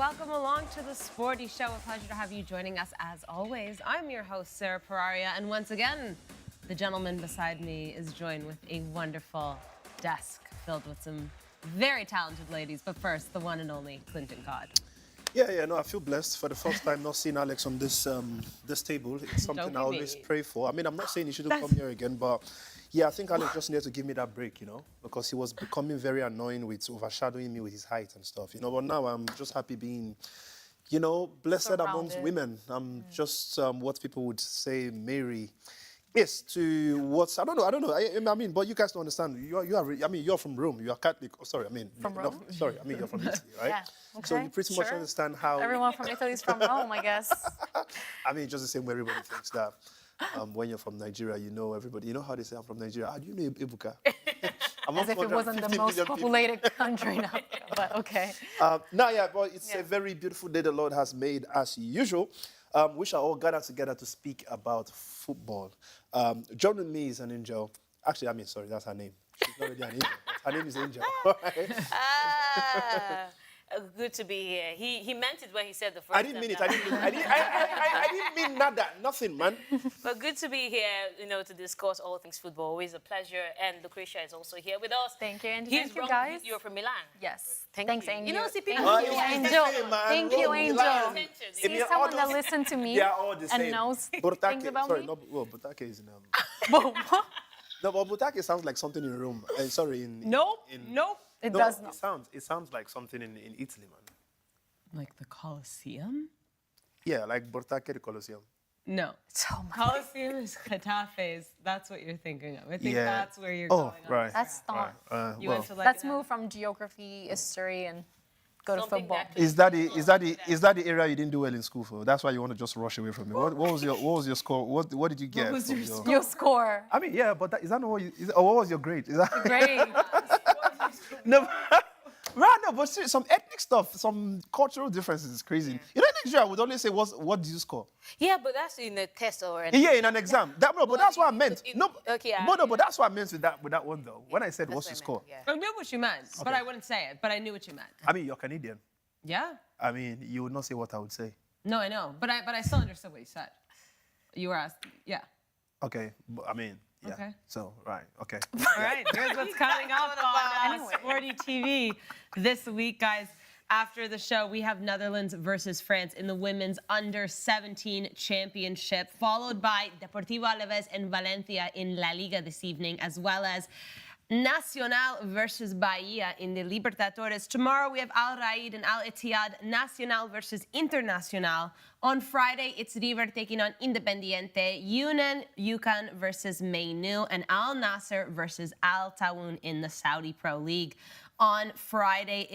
welcome along to the Sporty Show. A pleasure to have you joining us as always. I'm your host, Sara Pararia, and once again, the gentleman beside me is joined with a wonderful desk filled with some very talented ladies. But first, the one and only KlintonCod. No, I feel blessed for the first time not seeing Alex on this this table. It's something I always pray for. I mean, I'm not saying he shouldn't come here again, but yeah, I think Alex just needed to give me that break, you know, because he was becoming very annoying with overshadowing me with his height and stuff, you know. But now I'm just happy being, you know, blessed amongst women. I'm just what people would say Mary is to what's I don't know. I mean, but you guys don't understand. You're from Rome. You are Catholic. Oh, sorry, I mean from Rome. No, sorry, I mean you're from Italy, right? Yeah. Okay. So you pretty much understand how everyone from Italy is from Rome, I guess. I mean, just the same way everybody thinks that when you're from Nigeria, you know everybody. You know how they say I'm from Nigeria? How do you know Ebuka? As if it wasn't the most populated country now, but okay. But it's a very beautiful day the Lord has made as usual. We shall all gather together to speak about football. Joining me is an angel. Actually, I mean, sorry, that's her name. She's not really an angel. Her name is Angel. Good to be here. He meant it when he said the first I didn't mean it. I didn't mean nada. Nothing, man. But good to be here, you know, to discuss all things football. Always a pleasure. And Lucrezia is also here with us. Thank you, and thank you, guys. You're from Milan. Yes. Thanks, Angel. You know, see people. Thank you, Angel. Thank you, Angel. See someone that listens to me they are all the same. and knows Bortake, things about sorry, me. no, well, Bortake is in No, but Bortake sounds like something in Rome. Nope. It does not. It sounds like something in Italy, man. Like the Colosseum? Yeah, like Bortake the Colosseum. No. So much. Colosseum is Getafe's. That's what you're thinking of. I think that's where you're going. Right. That's not. Let's move from geography, history, and go to football. Is that the area you didn't do well in school for? That's why you want to just rush away from it. What was your score? What did you get? What was your score? Your score. I mean, yeah, but is that not what you? What was your grade? Is that Great. No. Right, no, but seriously, some ethnic stuff, some cultural differences is crazy. Yeah. You know, next year I would only say, what did you score? Yeah, but that's in a test or anything. Yeah, in an exam. But that's what I meant. But that's what I meant with that one, though. When I said, what's your score? Yeah. I knew what you meant, but I wouldn't say it. But I knew what you meant. I mean, you're Canadian. Yeah? I mean, you would not say what I would say. No, I know. But I still understood what you said. You were asked, yeah. Okay, but I mean... Yeah. Okay. So, right, okay. All right, here's what's coming up on Sporty TV this week, guys. After the show, we have Netherlands versus France in the women's under-17 championship, followed by Deportivo Alaves and Valencia in La Liga this evening, as well as Nacional versus Bahia in the Libertadores. Tomorrow we have Al Raid and Al Ittihad, Nacional versus Internacional. On Friday, it's River taking on Independiente, UCAN versus Mainou, and Al Nasser versus Al Tawoun in the Saudi Pro League. On Friday,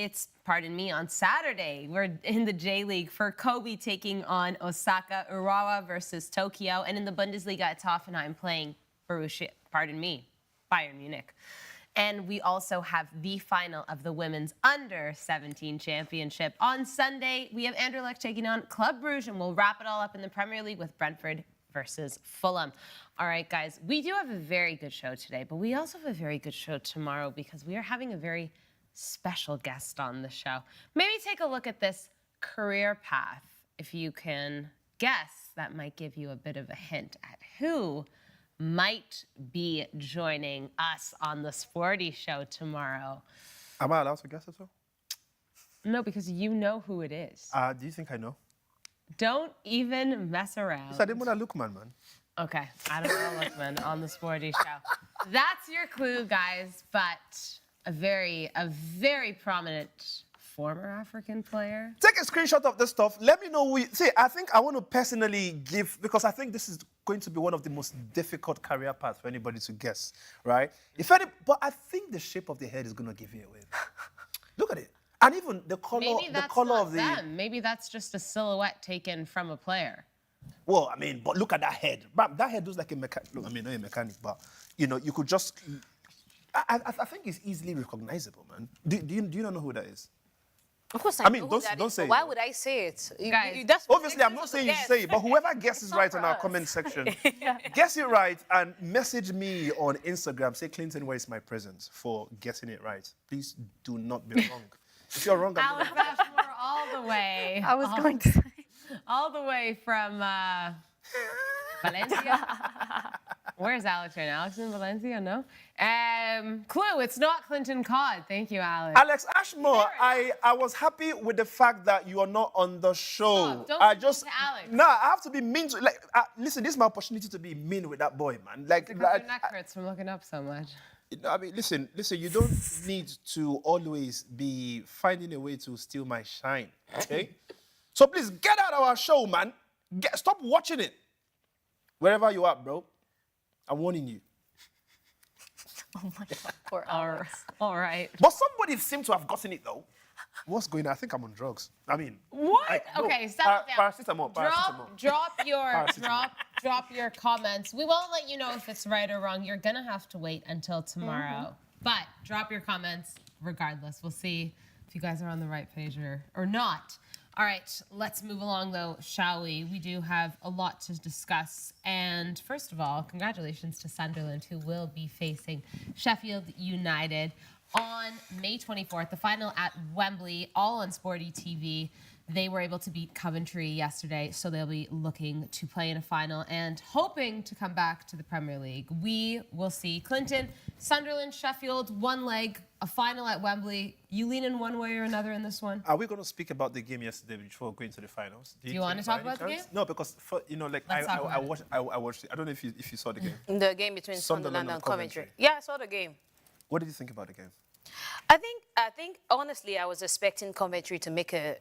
on Saturday, we're in the J-League for Kobe taking on Osaka, Urawa versus Tokyo, and in the Bundesliga, it's Hoffenheim playing Bayern Munich. And we also have the final of the women's under-17 championship. On Sunday, we have Anderlecht taking on Club Brugge, and we'll wrap it all up in the Premier League with Brentford versus Fulham. All right, guys, we do have a very good show today, but we also have a very good show tomorrow because we are having a very special guest on the show. Maybe take a look at this career path. If you can guess, that might give you a bit of a hint at who might be joining us on the Sporty Show tomorrow. Am I allowed to guess as well? No, because you know who it is. Do you think I know? Don't even mess around. It's Ademola Lookman, man. Okay, Ademola Lookman on the Sporty Show. That's your clue, guys, but a very prominent former African player. Take a screenshot of this stuff. Let me know I think I want to personally give, because I think this is going to be one of the most difficult career paths for anybody to guess, right? But I think the shape of the head is going to give you away. Look at it. And even the color, of the... Them. Maybe that's just a silhouette taken from a player. Well, I mean, but look at that head. That head looks like a mechanic. Look, I mean, not a mechanic, but, you know, you could just... I think it's easily recognizable, man. Do you not know who that is? Of course, I mean, don't say it. Why would I say it? Guys, obviously, I'm not saying you should say it, but whoever guesses right on our comment section, guess it right and message me on Instagram. Say, Clinton, where is my present for guessing it right? Please do not be wrong. If you're wrong, Alex Ashmore, all all the way. I was going to say. All the way from Valencia. Where's Alex right now? Alex in Valencia? No. Clue, it's not KlintonCod. Thank you, Alex. Alex Ashmore, I was happy with the fact that you are not on the show. Stop. Don't I be just mean to Alex. No, I have to be mean to listen. This is my opportunity to be mean with that boy, man. Like, Because your neck hurts from looking up so much. I mean, listen. You don't need to always be finding a way to steal my shine, okay? So please get out of our show, man. Stop watching it. Wherever you are, bro. I'm warning you. Oh my God, poor Alex. All right. But somebody seemed to have gotten it, though. What's going on? I think I'm on drugs. I mean... What? Okay, settle down. Paracetamol. Drop your comments. We won't let you know if it's right or wrong. You're gonna have to wait until tomorrow. But drop your comments regardless. We'll see if you guys are on the right page or not. All right, let's move along though, shall we? We do have a lot to discuss. And first of all, congratulations to Sunderland, who will be facing Sheffield United on May 24th, the final at Wembley, all on Sporty TV. They were able to beat Coventry yesterday, so they'll be looking to play in a final and hoping to come back to the Premier League. We will see. Clinton, Sunderland, Sheffield, one leg, a final at Wembley. You lean in one way or another in this one? Are we going to speak about the game yesterday before going to the finals? Do you want to talk about the game? No, because I watched it. I don't know if you saw the game. The game between Sunderland and Coventry. Yeah, I saw the game. What did you think about the game? I think honestly, I was expecting Coventry to make a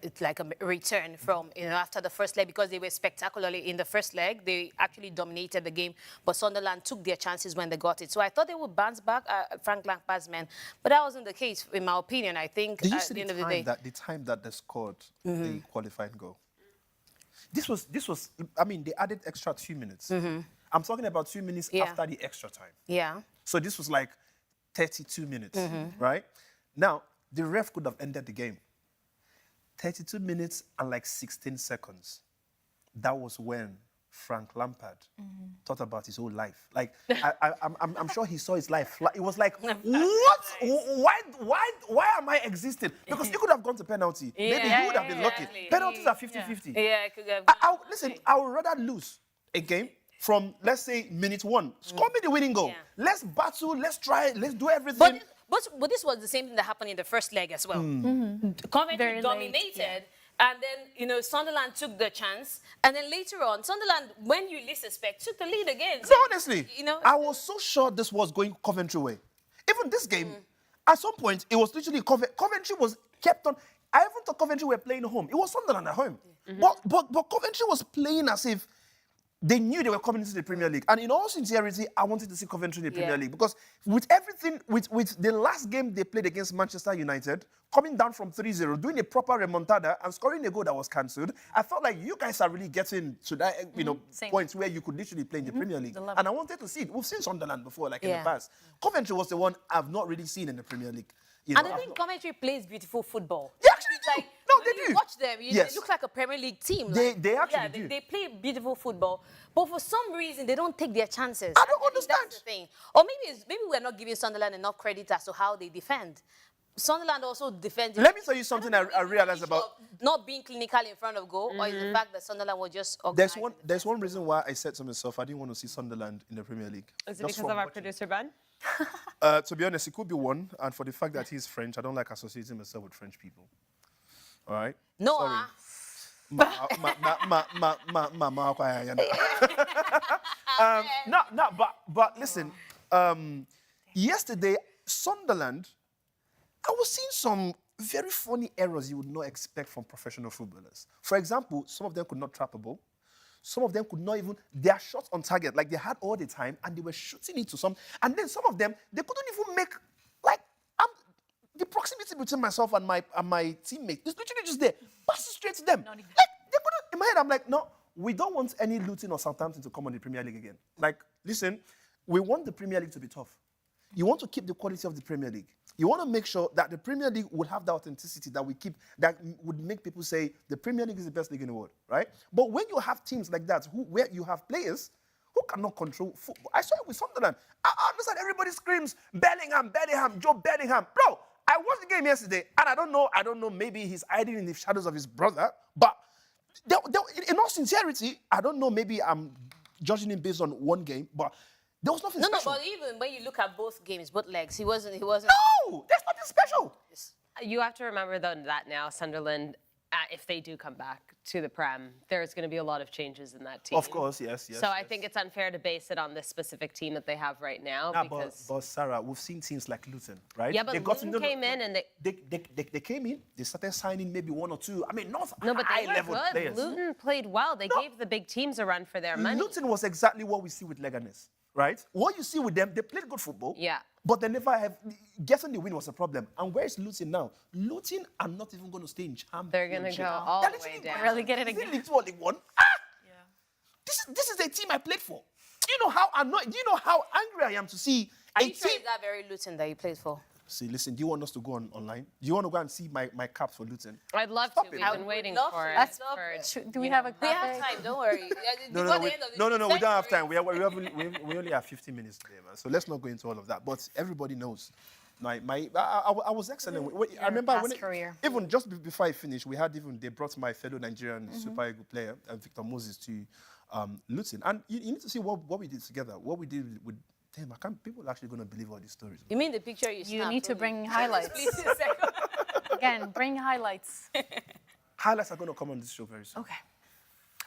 return from after the first leg, because they were spectacularly in the first leg. They actually dominated the game, but Sunderland took their chances when they got it. So I thought they would bounce back, Frank Lampard's men, but that wasn't the case, in my opinion. I think Did you at see the end of the the day, time that they scored the qualifying goal? This was. I mean, they added extra 2 minutes. I'm talking about 2 minutes after the extra time. Yeah. So this was like 32 minutes, right? Now, the ref could have ended the game. 32 minutes and like 16 seconds. That was when Frank Lampard thought about his whole life. Like, I'm sure he saw his life. It was like, what? Why am I existing? Because you could have gone to penalty. Maybe you would have been lucky. Penalties are 50-50. Yeah, it could have. Listen, I would rather lose a game from, let's say, minute 1. Score me the winning goal. Yeah. Let's battle, let's try, let's do everything. But this was the same thing that happened in the first leg as well. Coventry dominated, and then Sunderland took the chance, and then later on, Sunderland, when you least expect, took the lead again. So honestly, I was so sure this was going Coventry way. Even this game, at some point, it was literally Coventry was kept on. I even thought Coventry were playing home. It was Sunderland at home, but Coventry was playing as if they knew they were coming into the Premier League. And in all sincerity, I wanted to see Coventry in the Premier League. Because with everything, with the last game they played against Manchester United, coming down from 3-0, doing a proper remontada and scoring a goal that was cancelled, I felt like you guys are really getting to that point where you could literally play in the Premier League. And I wanted to see it. We've seen Sunderland before, like in the past. Coventry was the one I've not really seen in the Premier League. And I think Coventry plays beautiful football. They actually do. No, they do. You watch them, they look like a Premier League team. They actually do. They play beautiful football. But for some reason, they don't take their chances. I don't understand. That's the thing. Or maybe we're not giving Sunderland enough credit as to how they defend. Sunderland also defends. Let me tell you something I realized about not being clinical in front of goal, or is the fact that Sunderland was just organized. There's one reason why I said to myself I didn't want to see Sunderland in the Premier League. Is it because of our producer, Ben? To be honest, it could be one, and for the fact that he's French, I don't like associating myself with French people. All right? No. Sorry. But listen, yesterday, Sunderland, I was seeing some very funny errors you would not expect from professional footballers. For example, some of them could not trap a ball. Some of them could not even, their shots on target, like they had all the time, and they were shooting into some. And then some of them, they couldn't even make, like, the proximity between myself and my teammate is literally just there. Pass it straight to them. Like, they couldn't, in my head, I'm like, no, we don't want any Luton or Southampton to come on the Premier League again. Like, listen, we want the Premier League to be tough. You want to keep the quality of the Premier League. You want to make sure that the Premier League would have the authenticity that we keep, that would make people say the Premier League is the best league in the world, right? But when you have teams like that, where you have players who cannot control football. I saw it with Sunderland. I understand everybody screams, Bellingham, Joe Bellingham. Bro, I watched the game yesterday, and I don't know, maybe he's hiding in the shadows of his brother, but in all sincerity, I don't know, maybe I'm judging him based on one game, but there was nothing special. No, but even when you look at both games, both legs, he wasn't. No, there's nothing special. You have to remember, though, that now Sunderland, if they do come back to the Prem, there's going to be a lot of changes in that team. Of course, yes. So I think it's unfair to base it on this specific team that they have right now. Because but Sarah, we've seen teams like Luton, right? Yeah, but Luton came in and they came in, they started signing maybe one or two. I mean, not but they were high-level good. players. Luton played well. They gave the big teams a run for their money. Luton was exactly what we see with Leganes, right? What you see with them, they played good football. Yeah. But they never have. Getting the win was a problem. And where is Luton now? Luton are not even going to stay in Championship. They're going to go all the way down. Really get it again. League One. This is a team I played for. Do you know how annoyed? Do you know how angry I am to see Are a you sure team? it's that very Luton that you played for? See, listen. Do you want us to go online? Do you want to go and see my cap for Luton? I'd love Stop to. it. We've I been would waiting love for to. it. Do we have a We have time. Don't worry. No, we don't have time. We only have 15 minutes today, man. So let's not go into all of that. But everybody knows. I was excellent. I remember even just before I finished, they brought my fellow Nigerian Super Eagle player, Victor Moses, to Luton. And you need to see what we did together, what we did with them. People are actually going to believe all these stories. You mean the picture you snapped? You need to bring highlights. Please, a second. Again, bring highlights. Highlights are going to come on this show very soon. Okay.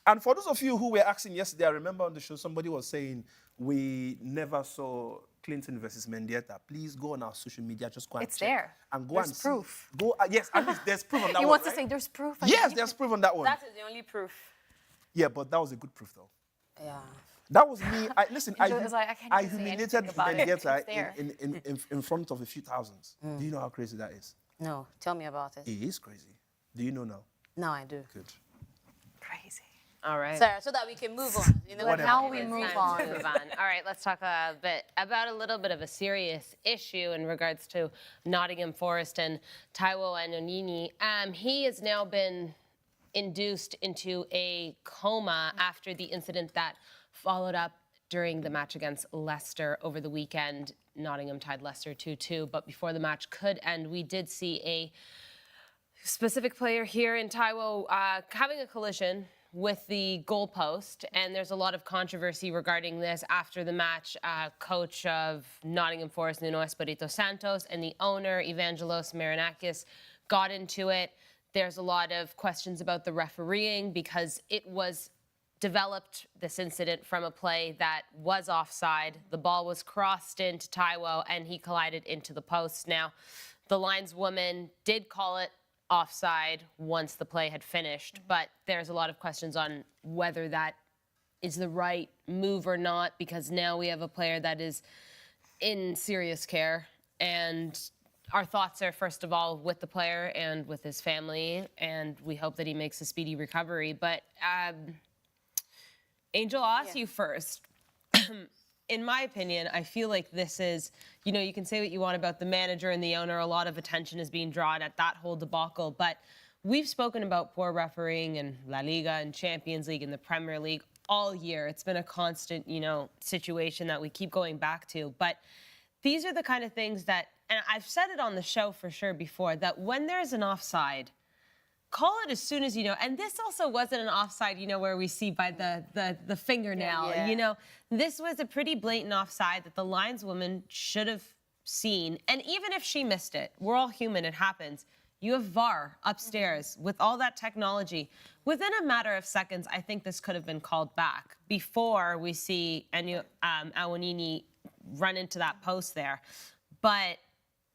And for those of you who were asking yesterday, I remember on the show somebody was saying we never saw Clinton versus Mendieta. Please go on our social media, just go and It's check. there. And go There's and proof. See. Yes, at least there's proof on that one. He wants to right? say there's proof. Yes, there's proof on that one. That is the only proof. Yeah, but that was a good proof, though. Yeah. That was me. I I humiliated Mendieta in front of a few thousands. Do you know how crazy that is? No, tell me about it. It is crazy. Do you know now? No, I do. Good. Crazy. All right. Sarah, so that we can move on. You know, Now we move on. All right, let's talk a bit about a little bit of a serious issue in regards to Nottingham Forest and Taiwo Awoniyi. He has now been induced into a coma after the incident that followed up during the match against Leicester over the weekend. Nottingham tied Leicester 2-2, but before the match could end, we did see a specific player here in Taiwo having a collision with the goalpost, and there's a lot of controversy regarding this. After the match, coach of Nottingham Forest, Nuno Espirito Santos, and the owner, Evangelos Marinakis, got into it. There's a lot of questions about the refereeing because it was developed, this incident, from a play that was offside. The ball was crossed into Taiwo, and he collided into the post. Now, the lineswoman did call it offside once the play had finished, but there's a lot of questions on whether that is the right move or not, because now we have a player that is in serious care, and our thoughts are, first of all, with the player and with his family, and we hope that he makes a speedy recovery. But Angel, I'll ask you first. In my opinion, I feel like this is, you can say what you want about the manager and the owner. A lot of attention is being drawn at that whole debacle. But we've spoken about poor refereeing in La Liga and Champions League and the Premier League all year. It's been a constant, situation that we keep going back to. But these are the kind of things that, and I've said it on the show for sure before, that when there's an offside, call it as soon as you know. And this also wasn't an offside, where we see by the fingernail. Yeah. This was a pretty blatant offside that the lineswoman should have seen. And even if she missed it, we're all human, it happens. You have VAR upstairs with all that technology. Within a matter of seconds, I think this could have been called back before we see Awoniyi run into that post there. But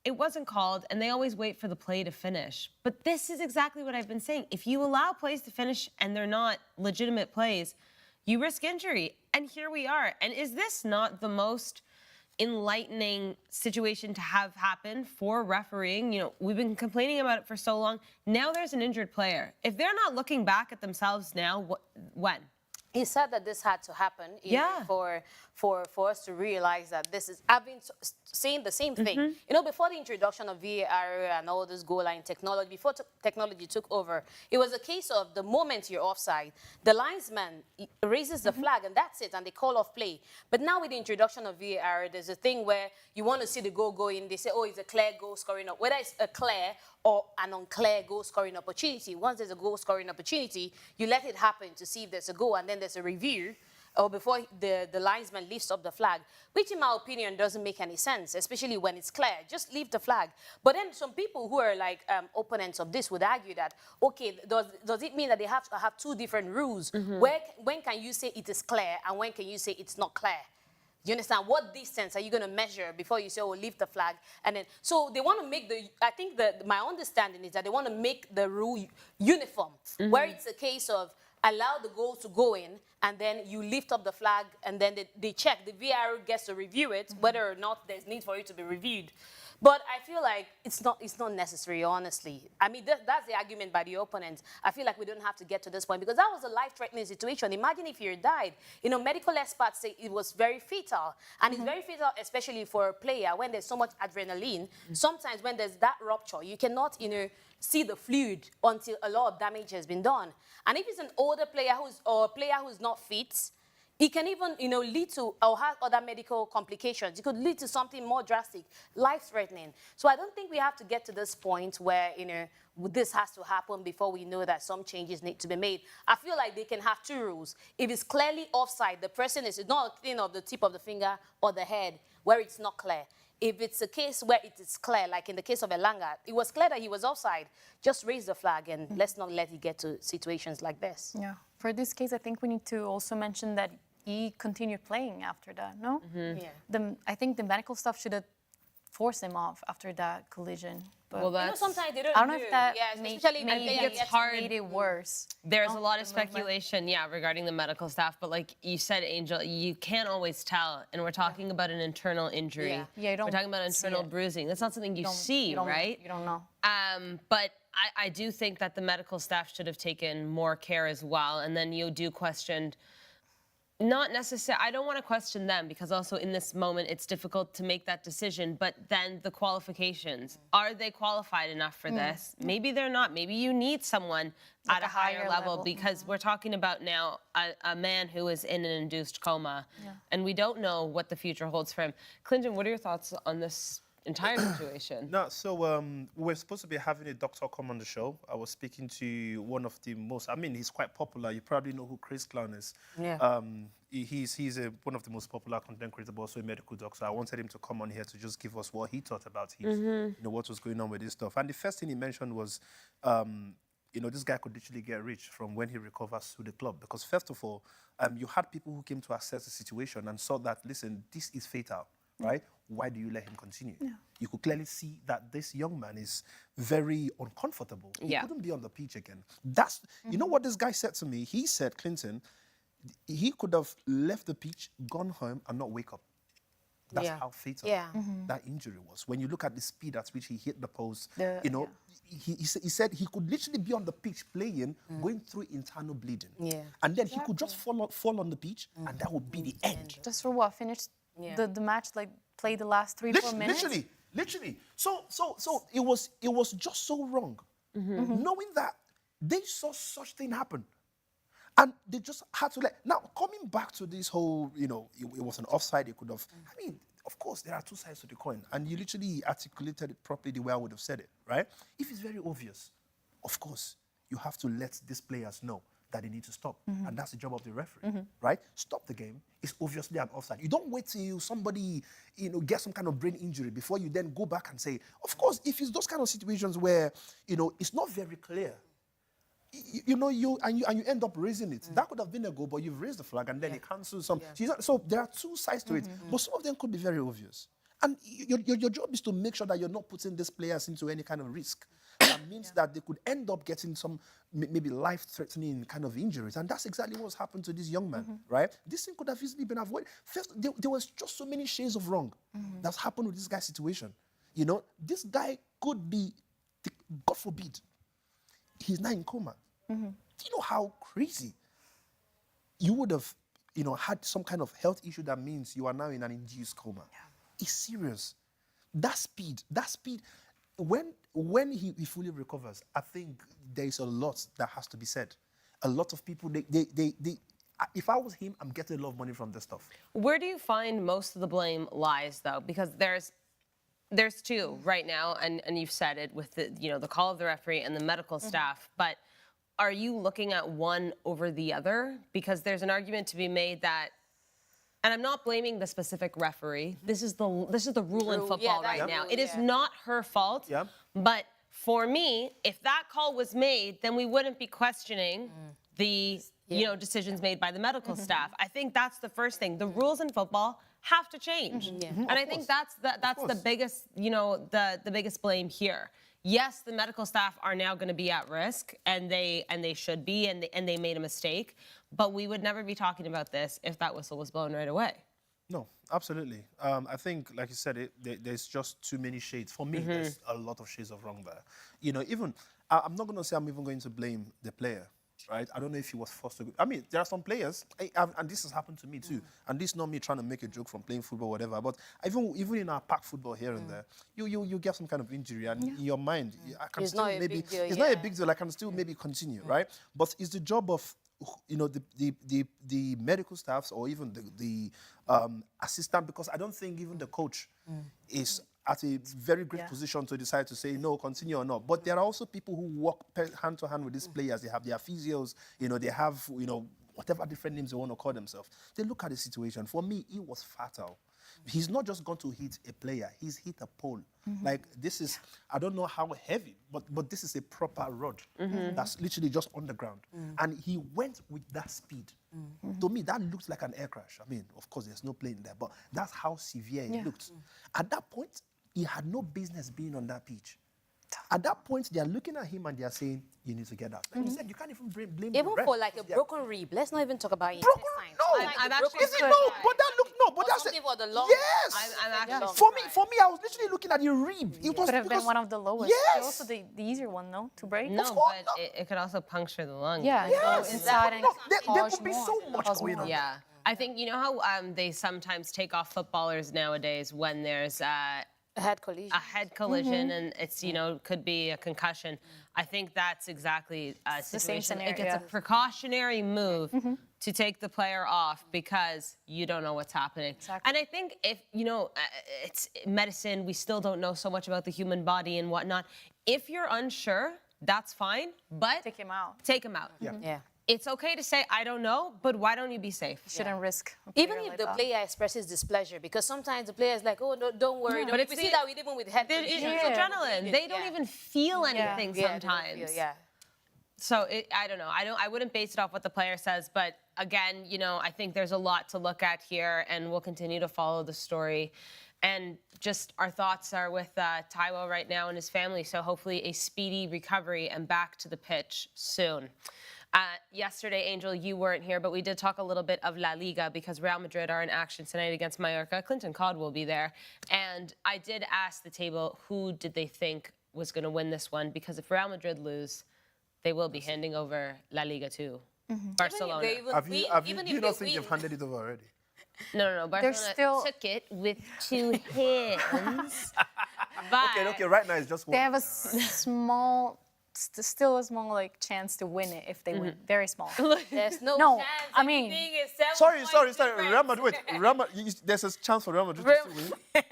it wasn't called, and they always wait for the play to finish. But this is exactly what I've been saying. If you allow plays to finish and they're not legitimate plays, you risk injury. And here we are. And is this not the most enlightening situation to have happen for refereeing? We've been complaining about it for so long. Now there's an injured player. If they're not looking back at themselves now, when? He said that this had to happen for for us to realize that this is, I've been saying the same thing. You know, before the introduction of VAR and all this goal line technology, before technology took over, it was a case of the moment you're offside, the linesman raises the flag and that's it, and they call off play. But now with the introduction of VAR, there's a thing where you want to see the goal go in, they say, oh, it's a clear goal scoring up, whether it's a clear or an unclear goal scoring opportunity. Once there's a goal scoring opportunity, you let it happen to see if there's a goal, and then there's a review, or before the linesman lifts up the flag, which in my opinion doesn't make any sense, especially when it's clear. Just leave the flag. But then some people who are like opponents of this would argue that, okay, does it mean that they have to have two different rules? When can you say it is clear and when can you say it's not clear? Do you understand? What distance are you going to measure before you say, oh, leave the flag? And then, so they want to make I think that my understanding is that they want to make the rule uniform, where it's a case of allow the goal to go in, and then you lift up the flag, and then they check. The VAR gets to review it, whether or not there's need for it to be reviewed. But I feel like it's not necessary, honestly. I mean, that's the argument by the opponents. I feel like we don't have to get to this point because that was a life-threatening situation. Imagine if you died. You know, medical experts say it was very fatal. And it's very fatal, especially for a player, when there's so much adrenaline. Sometimes when there's that rupture, you cannot, you know, see the fluid until a lot of damage has been done. And if it's an older player or a player who's not fit, it can even, you know, lead to or have other medical complications. It could lead to something more drastic, life-threatening. So I don't think we have to get to this point where, you know, this has to happen before we know that some changes need to be made. I feel like they can have two rules. If it's clearly offside, the person is not a thing of the tip of the finger or the head where it's not clear. If it's a case where it is clear, like in the case of Elanga, it was clear that he was offside. Just raise the flag and let's not let it get to situations like this. Yeah. For this case, I think we need to also mention that he continued playing after that, no? Yeah. I think the medical staff should have forced him off after that collision. But Well, You know, that's, sometimes they don't I don't know if that especially it's hard. made it worse. There's a lot of speculation, regarding the medical staff. But like you said, Angel, you can't always tell. And we're talking about an internal injury. Yeah. Yeah, you don't We're talking about internal bruising. That's not something you see, right? You don't know. But I do think that the medical staff should have taken more care as well. And then you do question, not necessarily, I don't want to question them because also in this moment it's difficult to make that decision, but then the qualifications, are they qualified enough for this? Maybe they're not. Maybe you need someone Like at a higher level because we're talking about now a man who is in an induced coma and we don't know what the future holds for him. Clinton, what are your thoughts on this entire situation? No, so we're supposed to be having a doctor come on the show. I was speaking to one of the most, I mean, he's quite popular. You probably know who Chris Clown is. Yeah. He's one of the most popular content creators, but also a medical doctor. I wanted him to come on here to just give us what he thought about his, you know, what was going on with this stuff. And the first thing he mentioned was, you know, this guy could literally get rich from when he recovers to the club. Because first of all, you had people who came to assess the situation and saw that, listen, this is fatal. Right? Why do you let him continue? Yeah. You could clearly see that this young man is very uncomfortable. He couldn't be on the pitch again. That's, you know what this guy said to me? He said, Clinton, he could have left the pitch, gone home, and not wake up. That's how fatal that injury was. When you look at the speed at which he hit the post, you know, he said he could literally be on the pitch playing, going through internal bleeding. Yeah. And then he could just fall on the pitch, and that would be the end. Just for what? Finished the match, like play the last 3-4 minutes? Literally. So it was just so wrong. Knowing that they saw such thing happen. And they just had to now coming back to this whole, you know, it was an offside, it could have, I mean, of course, there are two sides to the coin. And you literally articulated it properly the way I would have said it, right? If it's very obvious, of course, you have to let these players know that they need to stop. And that's the job of the referee, right? Stop the game. It's obviously an offside. You don't wait till somebody, you know, gets some kind of brain injury before you then go back and say, of course, if it's those kind of situations where, you know, it's not very clear, you know, you end up raising it. That could have been a goal, but you've raised the flag and then it cancels some. So there are two sides to it, but some of them could be very obvious. And your job is to make sure that you're not putting these players into any kind of risk. That means that they could end up getting some maybe life-threatening kind of injuries. And that's exactly what's happened to this young man, right? This thing could have easily been avoided. First, there was just so many shades of wrong that's happened with this guy's situation. You know, this guy could be, God forbid, he's now in coma. Do you know how crazy you would have, had some kind of health issue that means you are now in an induced coma. It's serious. That speed, when he fully recovers, I think there is a lot that has to be said. A lot of people, if I was him, I'm getting a lot of money from this stuff. Where do you find most of the blame lies, though? Because there's two right now, and you've said it with the call of the referee and the medical staff, but are you looking at one over the other? Because there's an argument to be made that, and I'm not blaming the specific referee. This is the rule in football right now. It is not her fault. But for me, if that call was made, then we wouldn't be questioning the decisions made by the medical staff. I think that's the first thing. The rules in football have to change, and I think that's the biggest the biggest blame here. Yes, the medical staff are now going to be at risk, and they should be, and they made a mistake. But we would never be talking about this if that whistle was blown right away. No, absolutely. I think, like you said, there's just too many shades. For me, there's a lot of shades of wrong there. Even I'm not going to say I'm even going to blame the player. Right? I don't know if he was forced to go. I mean, there are some players, and this has happened to me too, and this is not me trying to make a joke from playing football or whatever, but even in our pack football here and there, you get some kind of injury, and in your mind, I can still maybe... It's not a big deal, I can still maybe continue, right? But it's the job of the medical staffs or even the assistant, because I don't think even the coach is at a very great position to decide to say, no, continue or not. But there are also people who work hand to hand with these players. They have their physios, they have, whatever different names they want to call themselves. They look at the situation. For me, it was fatal. He's not just going to hit a player, he's hit a pole. Like, this is, I don't know how heavy, but this is a proper rod that's literally just on the ground. And he went with that speed. To me, that looks like an air crash. I mean, of course, there's no plane there, but that's how severe it looked. At that point, he had no business being on that pitch. At that point, they are looking at him and they are saying, you need to get out. Like you said, you can't even blame the Even ref. for like a broken rib. Let's not even talk about it. No, I'm actually... Is it no? But that look, no, but that's something for the long... Yes! I'm actually... For me, I was literally looking at the rib. It was could have been one of the lowest. Yes! Also the easier one, no? To break? No, but it could also puncture the lung. Yeah, Yes! go inside and There could be so much going on. Yeah. I think, how they sometimes take off footballers nowadays when there's... A head collision. A head collision, and it's, could be a concussion. I think that's exactly a the same situation. scenario, It's a precautionary move to take the player off because you don't know what's happening. Exactly. And I think if, it's medicine, we still don't know so much about the human body and whatnot. If you're unsure, that's fine, but... Take him out. Take him out. Yeah. It's okay to say, I don't know, but why don't you be safe? You shouldn't risk. Even if the player expresses displeasure, because sometimes the player is like, oh, no, don't worry. But we see that even with head It's adrenaline. They don't even feel anything sometimes. So I don't know. I wouldn't base it off what the player says, but again, I think there's a lot to look at here, and we'll continue to follow the story. And just our thoughts are with Taiwo right now and his family. So hopefully a speedy recovery and back to the pitch soon. Yesterday, Angel, you weren't here, but we did talk a little bit of La Liga because Real Madrid are in action tonight against Mallorca. KlintonCod will be there. And I did ask the table who did they think was going to win this one, because if Real Madrid lose, they will be handing over La Liga to Barcelona. Do you not think you've handed it over already? No. Barcelona took it with 2 hands. But Okay, right now it's just one. They have a still a small chance to win it if they win. Very small. There's no chance. I mean... Sorry. Real Madrid. There's a chance for Real Madrid to win.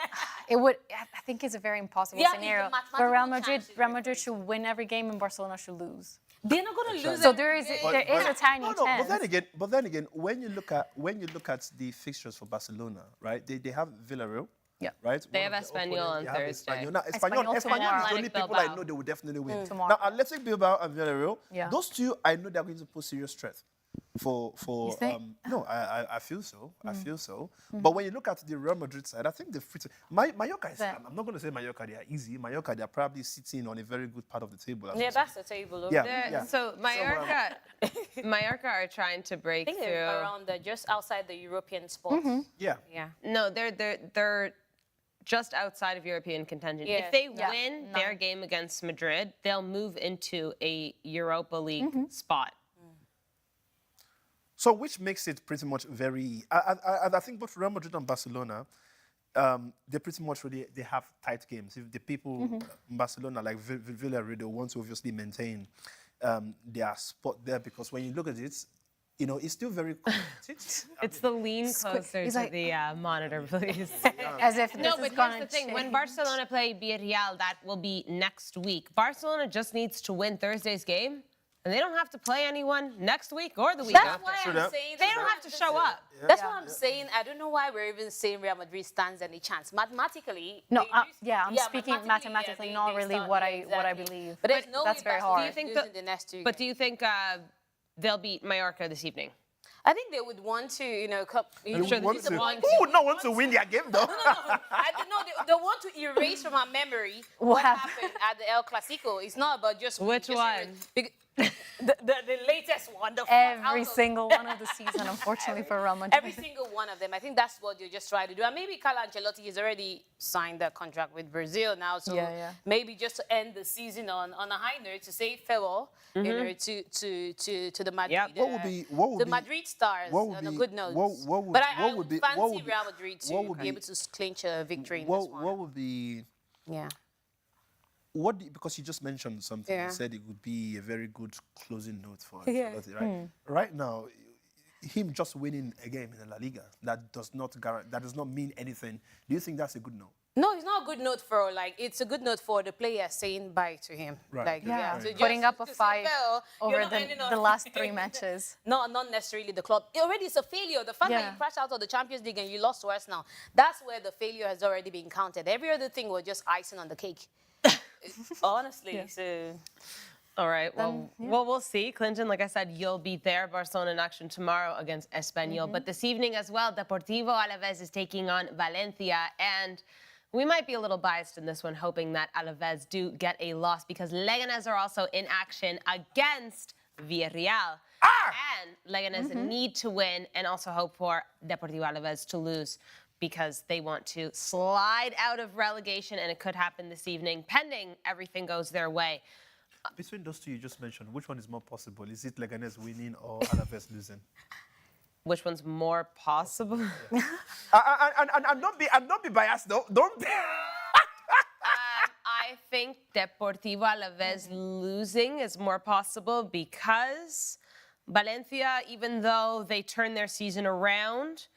It would. I think it's a very impossible scenario where Real Madrid should win every game and Barcelona should lose. They're not going to lose. So there is a tiny chance. But then again, when you look at the fixtures for Barcelona, right? They have Villarreal. Yeah. Right? They have Espanyol on Thursday. Espanyol is the only people I know they will definitely win. Now, Athletic Bilbao and Villarreal, those two, I know they're going to pose serious threat. I feel so. I feel so. But when you look at the Real Madrid side, I think the Mallorca is. I'm not going to say Mallorca they are easy. Mallorca they are probably sitting on a very good part of the table. That's the table over there. So Mallorca are trying to break through around just outside the European spot. Yeah. No, they're just outside of European contention. If they win their game against Madrid, they'll move into a Europa League spot. So which makes it pretty much very... I think both Real Madrid and Barcelona, they pretty much really, they have tight games. If the people in Barcelona, like Villarreal, want to obviously maintain their spot there, because when you look at it, you know, it's still very competitive. It's the lean closer to the monitor, please. As if this No, is but gonna here's the thing. When change. Barcelona play Villarreal, that will be next week. Barcelona just needs to win Thursday's game, and they don't have to play anyone next week or the week That's after. why I'm saying They don't have to show up. That's what I'm saying. I don't know why we're even saying Real Madrid stands any chance. Mathematically, No, they I'm speaking mathematically, not really stand, what yeah, I exactly. believe. But there's no that's way very Barcelona hard. is Do you think losing the next two But do games. you think they'll beat Mallorca this evening? I think they would want to, you know, sure Want to, want who would not want to win their game, though? I don't know. They want to erase from our memory what happened at the El Clasico. It's not about just Which just one? The latest one. The Every single one of the season, unfortunately, for Real Madrid. Every single one of them. I think that's what you just try to do. And maybe Carlo Ancelotti has already signed a contract with Brazil now. So maybe just to end the season on a high note, to say farewell, you know, to the Madrid. Yeah. What would the be Madrid stars on a good note. But I would fancy Real Madrid to be able to clinch a victory in this one. What would be... Yeah. Because you just mentioned something, you said it would be a very good closing note for Ancelotti, right? Right now, him just winning a game in the La Liga, that does not mean anything. Do you think that's a good note? No, it's not a good note for, like, it's a good note for the player saying bye to him. Right. Like, Yeah, so putting just up a to say fight farewell, you're over not ending on- the last 3 matches. No, not necessarily the club. It already is a failure. The fact that you crashed out of the Champions League and you lost to Arsenal, that's where the failure has already been counted. Every other thing was just icing on the cake. Honestly, so... All right. Well, we'll see. Clinton, like I said, you'll be there. Barcelona in action tomorrow against Espanyol. But this evening as well, Deportivo Alaves is taking on Valencia. And we might be a little biased in this one, hoping that Alaves do get a loss, because Leganes are also in action against Villarreal. And Leganes need to win and also hope for Deportivo Alaves to lose, because they want to slide out of relegation, and it could happen this evening, pending everything goes their way. Between those two you just mentioned, which one is more possible? Is it Leganes winning or Alaves losing? Which one's more possible? And don't be biased, though. Don't be... I think Deportivo Alaves losing is more possible, because Valencia, even though they turned their season around,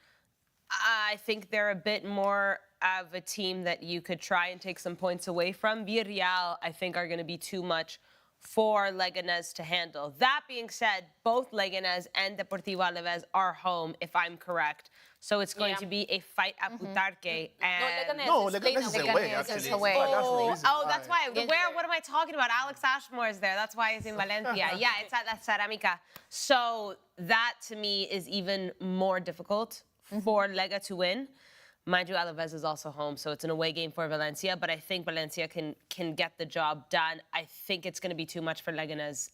I think they're a bit more of a team that you could try and take some points away from. Villarreal, I think, are going to be too much for Leganes to handle. That being said, both Leganes and Deportivo Alaves are home, if I'm correct. So it's going to be a fight at Butarque. And Leganes is away, Leganes is actually. away. That's why. Where? What am I talking about? Alex Ashmore is there. That's why it's in Valencia. Yeah, it's at La Ceramica. So that, to me, is even more difficult for Lega to win. Mind you, Alaves is also home, so it's an away game for Valencia, but I think Valencia can get the job done. I think it's going to be too much for Leganes.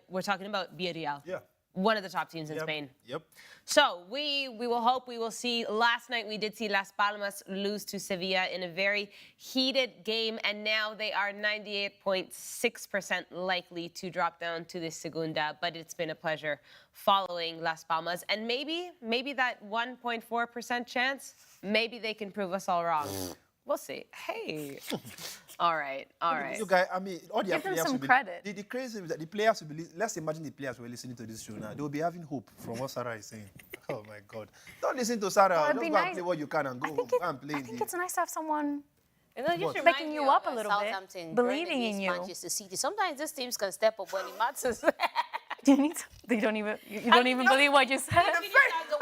We're talking about Villarreal. Yeah. One of the top teams in Spain. Yep. So we will hope we will see. Last night we did see Las Palmas lose to Sevilla in a very heated game, and now they are 98.6% likely to drop down to the Segunda. But it's been a pleasure following Las Palmas, and maybe that 1.4% chance, maybe they can prove us all wrong. We'll see. Hey. All right. You guys, I mean, all the Give them players some will be, credit. The crazy is that the players will be, let's imagine the players were listening to this show now. They will be having hope from what Sarah is saying. Oh my God. Don't listen to Sarah. it'd Just be go and nice. play what you can and go and play. I think it's nice to have someone just picking you up a little bit, Southampton believing in you. Manchester City. Sometimes these teams can step up when it matters. You need to, they don't even, you don't even believe what you said. Finish as the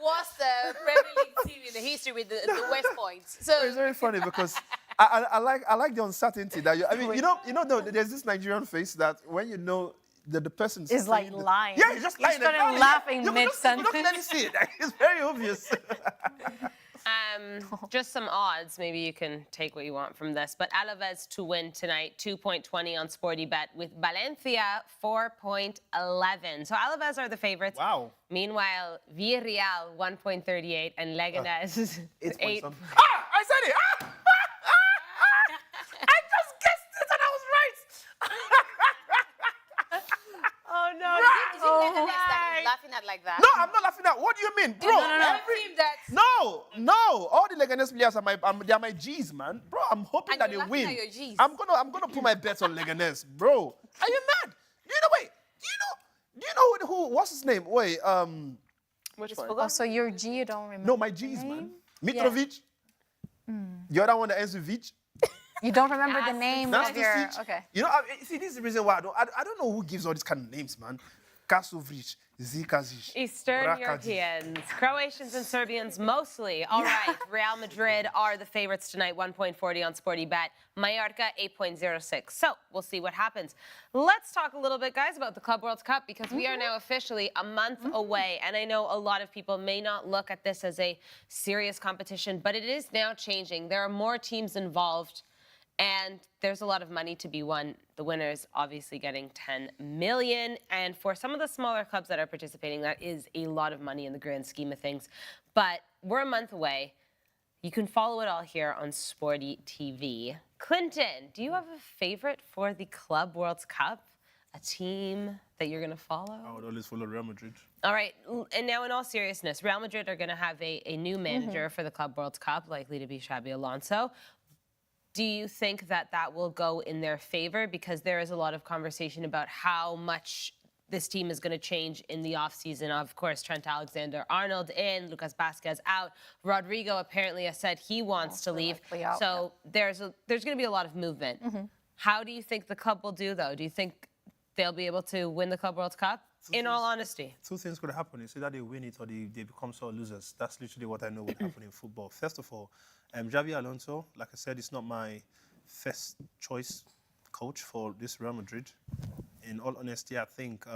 worst Premier League team in the history with the West Points. So It's very funny because I like the uncertainty that you. I mean, you know, there's this Nigerian face that when you know that the person Is like lying. Yeah, he's just lying. started Exactly. laughing You mid-sentence. don't clearly see it. It's very obvious. Just some odds. Maybe you can take what you want from this. But Alaves to win tonight, 2.20 on SportyBet, with Valencia 4.11. So Alaves are the favorites. Wow. Meanwhile, Villarreal 1.38 and Leganes 8. I said it. I just guessed it and I was right. Oh no! is it Leganes that is laughing at like that. No, I'm not laughing at. What do you mean, bro? Every team that. No. All the Leganes players are they're my G's, man. Bro, I'm hoping And that you're they laughing win. at your Gs. I'm gonna put my bets on Leganes, bro. Are you mad? Do you know who? What's his name? Wait, Which Just one? forgot. Oh, so your G, you don't remember? no, my G's, man. Mitrovic. The other one that ends with Vic. You don't remember the name of Nasty your... Siege. Okay. You know, see, this is the reason why I don't know who gives all these kind of names, man. Kasovic, Zikazic, Eastern Brakazic. Europeans, Croatians and Serbians mostly. All right, Real Madrid are the favorites tonight, 1.40 on Sporty Bet. Mallorca, 8.06. So we'll see what happens. Let's talk a little bit, guys, about the Club World Cup because we are now officially a month away. And I know a lot of people may not look at this as a serious competition, but it is now changing. There are more teams involved. And there's a lot of money to be won. The winners obviously getting 10 million. And for some of the smaller clubs that are participating, that is a lot of money in the grand scheme of things. But we're a month away. You can follow it all here on Sporty TV. Clinton, do you have a favorite for the Club World Cup? A team that you're going to follow? I would always follow Real Madrid. All right, and now in all seriousness, Real Madrid are going to have a new manager for the Club World Cup, likely to be Xabi Alonso. Do you think that that will go in their favor? Because there is a lot of conversation about how much this team is going to change in the offseason. Of course, Trent Alexander-Arnold in, Lucas Vazquez out. Rodrigo apparently has said he wants to leave. Out, so there's going to be a lot of movement. How do you think the club will do, though? Do you think they'll be able to win the Club World Cup? In all honesty. Two things could happen. It's either they win it or they become sore losers. That's literally what I know would happen in football. First of all, Xabi Alonso, like I said, it's not my first choice coach for this Real Madrid. In all honesty, I think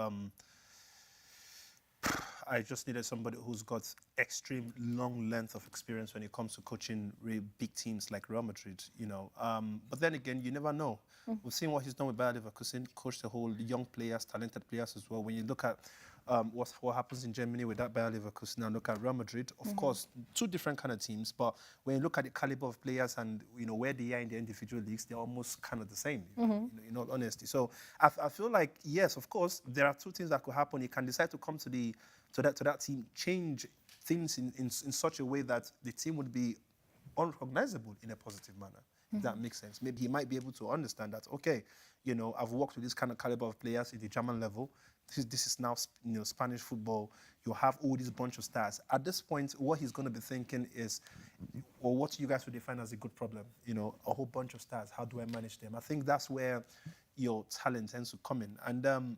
I just needed somebody who's got extreme long length of experience when it comes to coaching really big teams like Real Madrid, you know. But then again, you never know. We've seen what he's done with Bayer Leverkusen, coached the whole young players, talented players as well. When you look at what happens in Germany with that Bayer Leverkusen and look at Real Madrid, of course, two different kind of teams. But when you look at the caliber of players and you know where they are in the individual leagues, they're almost kind of the same. You know, in all honesty. So I feel like yes, of course, there are two things that could happen. You can decide to come to that team, change things in such a way that the team would be unrecognizable in a positive manner. If that makes sense. Maybe he might be able to understand that, okay, you know, I've worked with this kind of caliber of players at the German level. This is now, you know, Spanish football. You have all these bunch of stars. At this point, what he's going to be thinking is, or what you guys would define as a good problem, you know, a whole bunch of stars. How do I manage them? I think that's where your talent tends to come in. And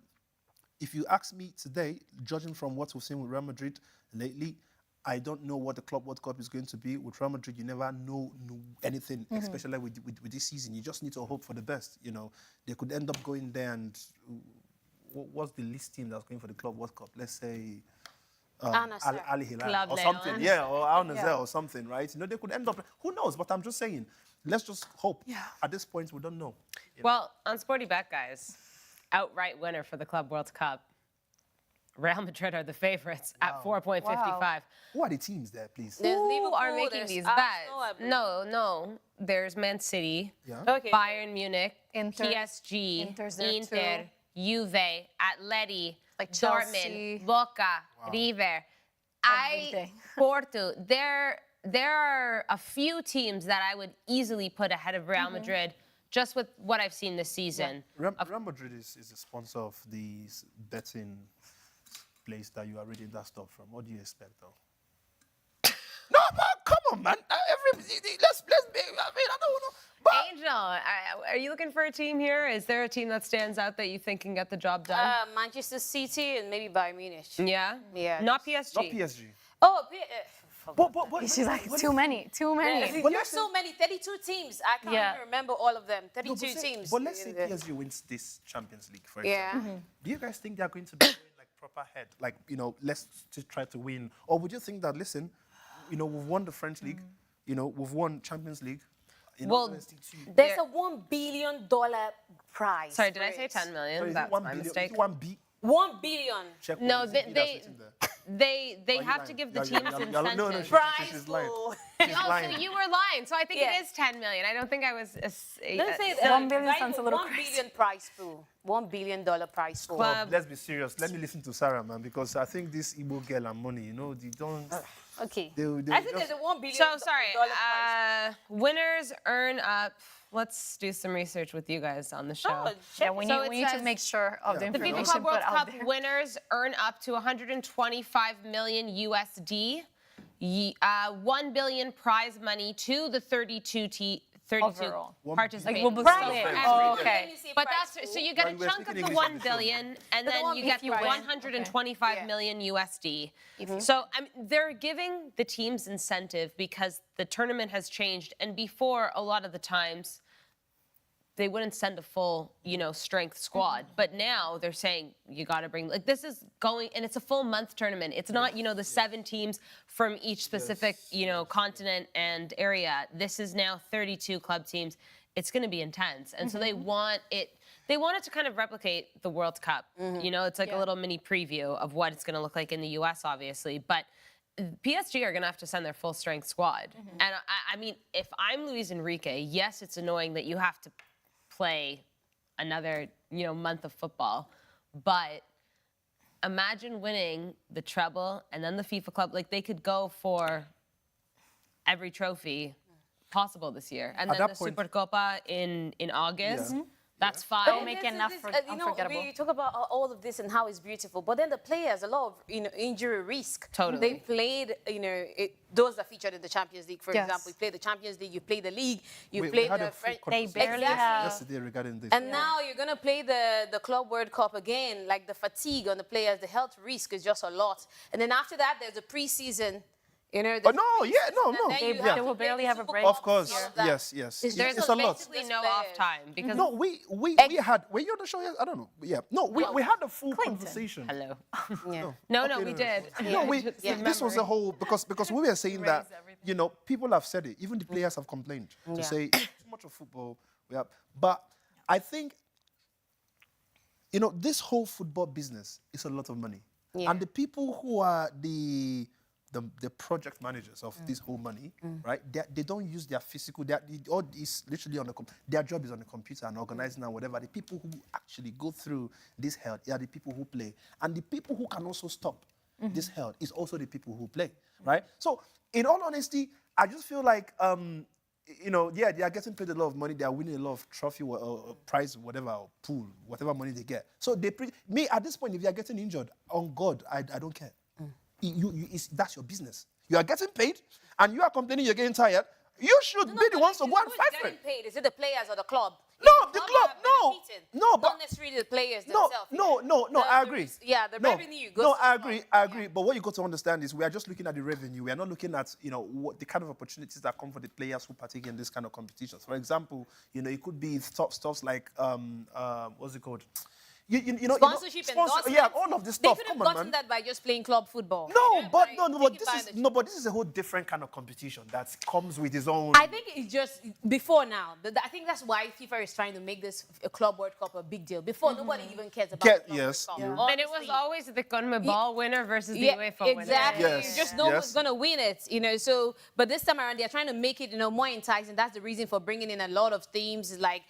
if you ask me today, judging from what we've seen with Real Madrid lately, I don't know what the Club World Cup is going to be. With Real Madrid, you never know anything, especially with this season. You just need to hope for the best. You know, they could end up going there and what's the least team that's going for the Club World Cup? Let's say Al Hilal or something. Yeah, or Al Nassr or something, right? You know, they could end up. Who knows? But I'm just saying, let's just hope. Yeah. At this point, we don't know. Well, on Sporty Bet, guys, outright winner for the Club World Cup. Real Madrid are the favorites at 4.55. Wow. Who are the teams there, please? There's Who Liverpool, are making there's these Arsenal, bets? No. There's Man City, Okay. Bayern Munich, Inter. PSG, Inter's there Inter, too. Juve, Atleti, Like Dortmund, Chelsea. Boca, River, Everything. Porto. There are a few teams that I would easily put ahead of Real Madrid just with what I've seen this season. Real Madrid is a sponsor of these betting place that you are reading that stuff from. What do you expect, though? No, but come on, man. Let's be. I mean, I don't know. But Angel, are you looking for a team here? Is there a team that stands out that you think can get the job done? Manchester City and maybe Bayern Munich. Yeah? Yeah. Not PSG. not PSG. Oh, But She's like, too many. there's so many, 32 teams. I can't even remember all of them. 32 teams. But let's say PSG wins this Champions League, for Yeah. example. Do you guys think they're going to be going like proper head? Like, you know, let's just try to win. Or would you think that, listen, you know, we've won the French League, you know, we've won Champions League. Well, There's a $1 billion prize. Sorry, did I say 10 million? So is it That's 1 my billion? mistake. Is it 1 B? 1 billion. Check No, what is it that's they written there. they have to give the teams incentives. No, she's lying. She's Oh, lying. so you were lying. So I think it is 10 million. I don't think I was. Let's say 1 billion sounds a little 1 crazy. billion prize pool. $1 billion prize pool. Club. Let's be serious. Let me listen to Sarah, man, because I think this Igbo girl and money, you know, they don't. Okay. They I think there's a $1 billion So sorry. prize Winners earn up. Let's do some research with you guys on the show. pool. Yeah, we So need, it we need to says make sure of the The FIFA information Club put World out Cup there. winners earn up to 125 million USD, 1 billion prize money to the 32 Overall. participants. Like, we'll be So split. for Oh, every- okay. But that's so you get a Well, we're chunk of speaking the English on 1 the show. billion, and the then one you if get the you win. 125 million USD. So I mean, they're giving the teams incentive because the tournament has changed, and before a lot of the times they wouldn't send a full, strength squad. But now they're saying you got to bring, like, this is going, and it's a full month tournament. It's not, the 7 teams from each specific, continent and area. This is now 32 club teams. It's going to be intense. And so they want it to kind of replicate the World Cup. It's like a little mini preview of what it's going to look like in the US, obviously. But PSG are going to have to send their full strength squad. And I mean, if I'm Luis Enrique, yes, it's annoying that you have to play another, month of football. But imagine winning the treble and then the FIFA Club. Like, they could go for every trophy possible this year. And At then that the point- Supercopa in August. Yeah. That's They'll fine. make enough for unforgettable. We talk about all of this and how it's beautiful, but then the players, a lot of injury risk. Totally. They played, those that featured in the Champions League, for Yes. example. You play the Champions League, you play the league, you We play had the a full French. They barely Exactly. have. yesterday regarding this. And now you're gonna play the Club World Cup again. Like, the fatigue on the players, the health risk is just a lot. And then after that, there's a preseason. Oh, no, yeah, no. And then you They have to will play barely the have a Super break. Cup, Of course, all of that. yes. There's It's a lot. basically no off time because No, we had. Were you on the show? I don't know. Yeah. No, we had a full conversation. hello. Yeah. No, we did. No, Yeah. this was a whole because we were saying that people have said it. Even the players have complained to say too much of football. But I think this whole football business is a lot of money, and the people who are the project managers of this whole money, right? They don't use their physical. All is literally on their job is on the computer and organizing and whatever. The people who actually go through this hell are the people who play, and the people who can also stop this hell is also the people who play, right? So, in all honesty, I just feel like they are getting paid a lot of money. They are winning a lot of trophy or prize, whatever, or pool, whatever money they get. So me at this point, if you are getting injured, on God, I don't care. That's your business. You are getting paid, and you are complaining you're getting tired. You should be the ones to go and Who's fight for getting it. paid? Is it the players or the club? No, Is the club, that no. benefiting? No, but- not necessarily the players No, themselves. I agree. The revenue goes No, to I the agree, club. I agree. But what you got to understand is we are just looking at the revenue. We are not looking at, what the kind of opportunities that come for the players who partake in this kind of competitions. For example, it could be stuff like, what's it called? Sponsorship, endorsement. Yeah, all of this stuff. They could have Come on, gotten man. that by just playing club football. No, but But this is a whole different kind of competition that comes with its own. I think it's just before now. I think that's why FIFA is trying to make this Club World Cup a big deal. Before, nobody even cares about the Club yes, World Cup. yeah. And it was Honestly. always the CONMEBOL winner versus the Yeah, UEFA winner. exactly. Yes, You just know yes. who's gonna win it, So, but this time around, they're trying to make it, more enticing. That's the reason for bringing in a lot of themes. Like,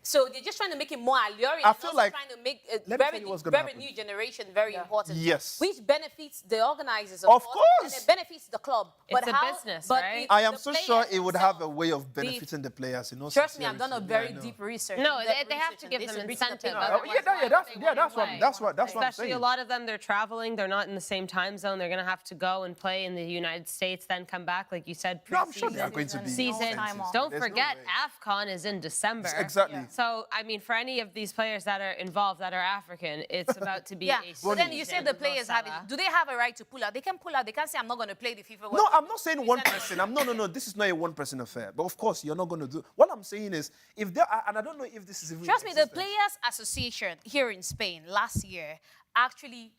so they're just trying to make it more alluring. I and feel also like- trying to make let me tell you what's gonna happen. new generation very important. Yes. Which benefits the organizers, Of and course. it benefits the club. It's a business, right? if I am the so players sure it would have a themselves- way of benefiting the players. Trust me, I've done a very I know. deep research. No, in-depth they have research to on give this them and read the incentive. paper. Otherwise, That's what I'm Especially saying. a lot of them, they're traveling. They're not in the same time zone. They're going to have to go and play in the United States, then come back, like you said, No, I'm sure they are preseason. going to be Season. time off. Don't There's no forget, way. AFCON is in December. Exactly. Yeah. So, I mean, for any of these players that are involved that are African, it's about to be Yeah, a but then you season. say the players have it. Do they have a right to pull out? They can pull out. They can't say, I'm not going to play the FIFA World No, Cup. I'm not saying one person. No. This is not a one-person affair. But of course, you're not going to do. What I'm saying is, if there are, and I don't know if this is even. Trust me, the existence. Players Association here in Spain last year actually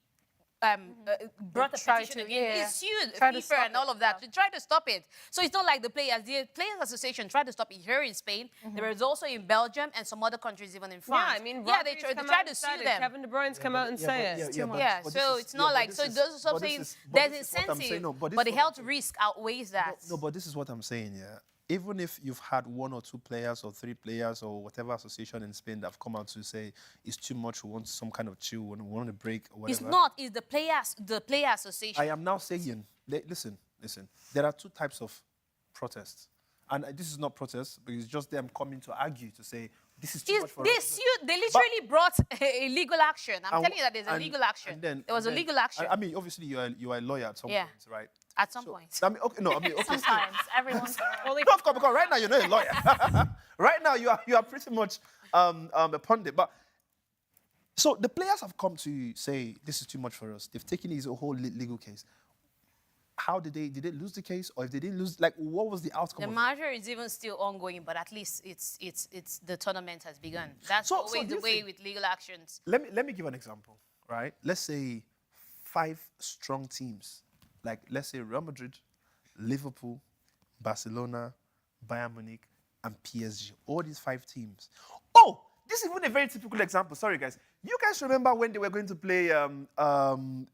brought a Try petition to, against. yeah. He sued Try to FIFA stop and all it, of that yeah. to try to stop it. So it's not like the Players Association tried to stop it here in Spain. There was also in Belgium and some other countries, even in France. Yeah, I mean, yeah, they Rodri's tried come to out and sue said it. them. Kevin De Bruyne's come out and say it. Yeah, so it's not like, so those are something, there's incentive, but the health risk outweighs that. No, but this is what I'm saying, yeah. Even if you've had 1 or 2 players or 3 players or whatever association in Spain that have come out to say it's too much, we want some kind of chill, we want a break or whatever. It's not, it's the player association. I am now saying, listen, there are 2 types of protests. And this is not protest, but it's just them coming to argue to say, this is too much for us. They literally brought a legal action. I'm telling you that there's a legal action. And then, there was a legal action. I mean, obviously, you are a lawyer at some point, right? At some point. I mean, okay, no, I mean, okay. Sometimes, everyone's... Only No, of course, because right now you're not a lawyer. Right now you are pretty much a pundit. But so the players have come to say this is too much for us. They've taken it as a whole legal case. How did they lose the case, or if they didn't lose, like what was the outcome? The matter is even still ongoing, but at least it's the tournament has begun. That's always the way with legal actions. Let me give an example, right? Let's say 5 strong teams, like let's say Real Madrid, Liverpool, Barcelona, Bayern Munich, and PSG. All these 5 teams. Oh, this is even a very typical example. Sorry, guys. You guys remember when they were going to play? I don't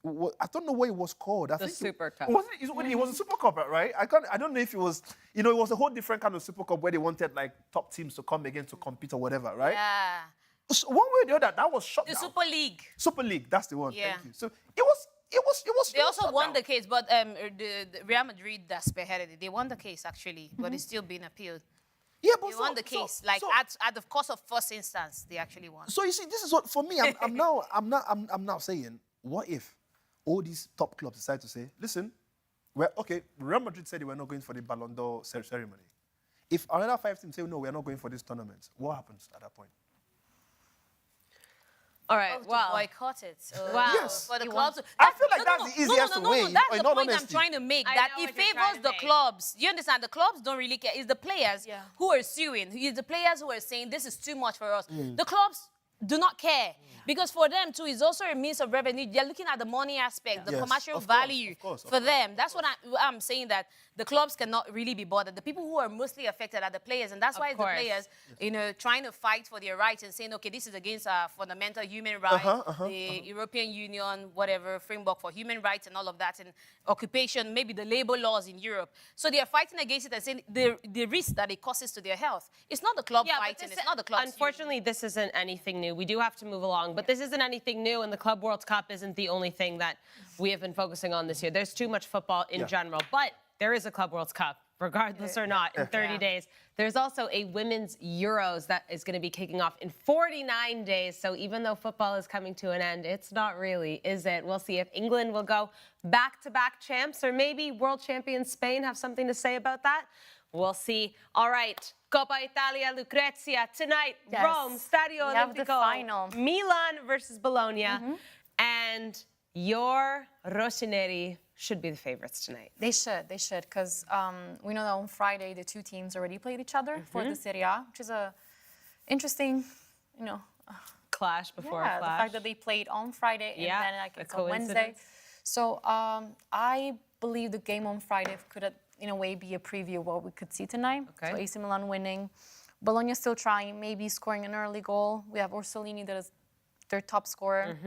know what it was called. I think Super Cup. It was a Super Cup, right? I don't know if it was. It was a whole different kind of Super Cup where they wanted like top teams to come again to compete or whatever, right? Yeah. So one way or the other, that was shut The down. Super League. Super League, that's the one. Yeah. Thank you. So it was. They also shut won down. the case, but the Real Madrid that spearheaded it, they won the case actually, but it's still being appealed. Yeah, but They won the case. At the cost of first instance, they actually won. So you see, this is what for me. I'm now saying, what if all these top clubs decide to say, listen, Real Madrid said they were not going for the Ballon d'Or ceremony. If another 5 teams say no, we are not going for this tournament, what happens at that point? All right, To well, boycott it. Wow. Yes. For the clubs. I feel like that's the easiest way, That's in the all point I'm honesty. trying to make. I That know it what you're trying favors to the make. clubs. You understand? The clubs don't really care. It's the players Yeah. who are suing. It's the players who are saying this is too much for us. The clubs do not care. Because for them, too, it's also a means of revenue. They're looking at the money aspect, the Yes, commercial of course, value of course. for them. That's what I'm saying, that the clubs cannot really be bothered. The people who are mostly affected are the players. And that's why it's the course. players, trying to fight for their rights and saying, okay, this is against our fundamental human rights, the European Union, whatever, framework for human rights and all of that, and occupation, maybe the labor laws in Europe. So they are fighting against it and saying the risk that it causes to their health. It's not the club fighting. It's not the club. Unfortunately, this isn't anything new. We do have to move along, but this isn't anything new, and the Club World Cup isn't the only thing that we have been focusing on this year. There's too much football in general, but there is a Club World Cup, regardless or not, in 30 days. There's also a Women's Euros that is going to be kicking off in 49 days. So even though football is coming to an end, it's not really, is it? We'll see if England will go back-to-back champs, or maybe world champion Spain have something to say about that. We'll see. All right, Coppa Italia, Lucrezia, tonight, Yes. Rome, Stadio We have the Olimpico, final. Milan versus Bologna, and your Rossoneri should be the favorites tonight. They should, because we know that on Friday the 2 teams already played each other for the Serie A, which is a interesting, Clash before yeah, a the clash. fact that they played on Friday and then a it's on Wednesday. coincidence. So I believe the game on Friday could, in a way, be a preview of what we could see tonight. Okay. So AC Milan winning, Bologna still trying, maybe scoring an early goal. We have Orsolini that is their top scorer.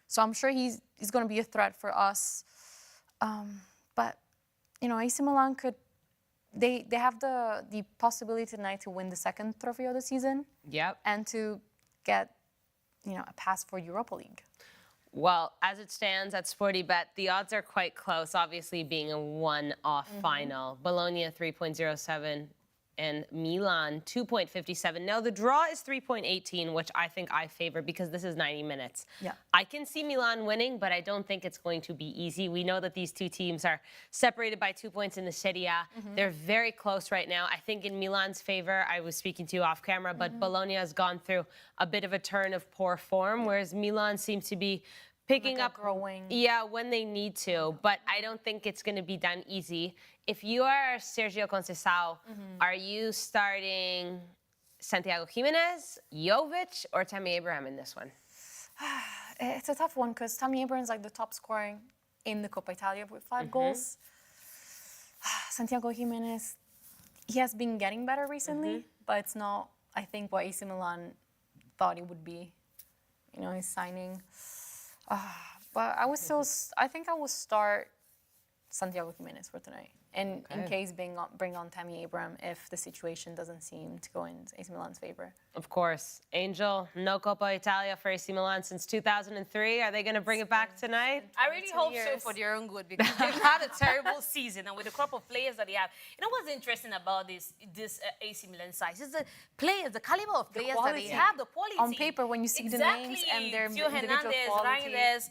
So I'm sure he's going to be a threat for us. But, AC Milan could, they have the possibility tonight to win the 2nd trophy of the season. Yep. And to get, a pass for Europa League. Well, as it stands at SportyBet, the odds are quite close, obviously being a one-off final. Bologna 3.07 and Milan 2.57. Now, the draw is 3.18, which I think I favor because this is 90 minutes. Yeah. I can see Milan winning, but I don't think it's going to be easy. We know that these 2 teams are separated by 2 points in the Serie A. They're very close right now. I think in Milan's favor, I was speaking to you off camera, but Bologna has gone through a bit of a turn of poor form, whereas Milan seems to be picking up, growing. Yeah, when they need to, but I don't think it's going to be done easy. If you are Sergio Conceição, are you starting Santiago Jimenez, Jovic, or Tammy Abraham in this one? It's a tough one because Tammy Abraham's like the top scorer in the Coppa Italia with 5 goals. Santiago Jimenez, he has been getting better recently, but it's not, I think, what AC Milan thought it would be. You know, his signing. But I think I will start Santiago Jimenez for tonight. And in case bring on Tammy Abraham if the situation doesn't seem to go in AC Milan's favor. Of course. Angel, no Coppa Italia for AC Milan since 2003. Are they going to bring it back tonight? I really hope so for their own good because they've had a terrible season, and with the crop of players that they have. You know what's interesting about this AC Milan side? It's the players, the caliber of players that they have, the quality. On paper, when you see the names and their individual quality. Hernandez,